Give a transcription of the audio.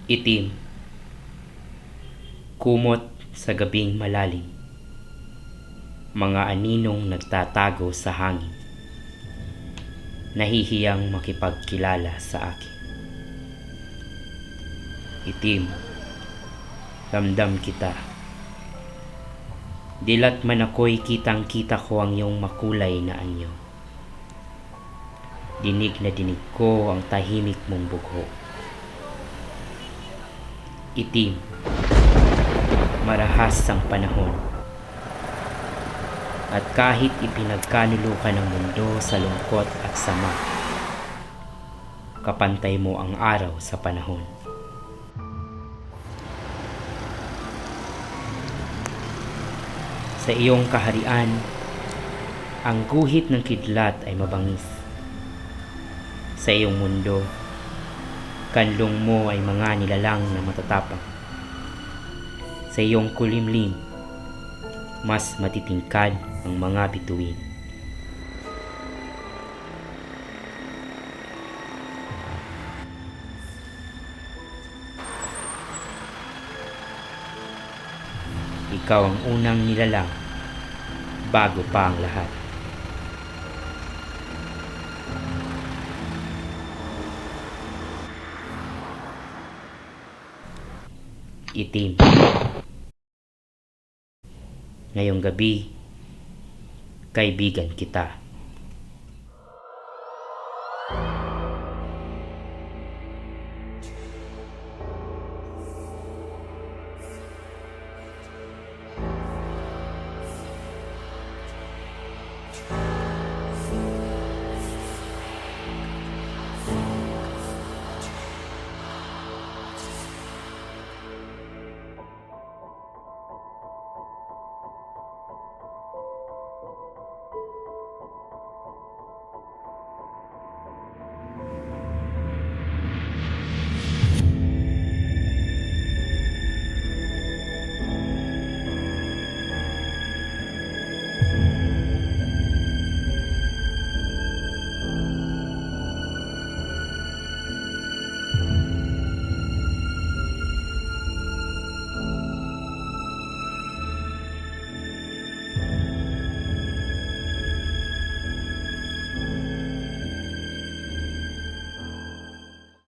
Itim, kumot sa gabing malalim, mga aninong nagtatago sa hangin, nahihiyang makipagkilala sa akin. Itim, ramdam kita. Dilat man ako'y kitang-kita ko ang iyong makulay na anyo. Dinig na dinig ko ang tahimik mong bugho. Itim, marahas ang panahon. At kahit ipinagkanulukan ng mundo sa lungkot at sama, kapantay mo ang araw sa panahon. Sa iyong kaharian, ang guhit ng kidlat ay mabangis. Sa iyong mundo, kanlong mo ay mga nilalang na matatapang. Sa iyong kulimlim, mas matitingkad ang mga bituin. Ikaw ang unang nilalang bago pa ang lahat. Itim. Ngayong gabi, kaibigan kita.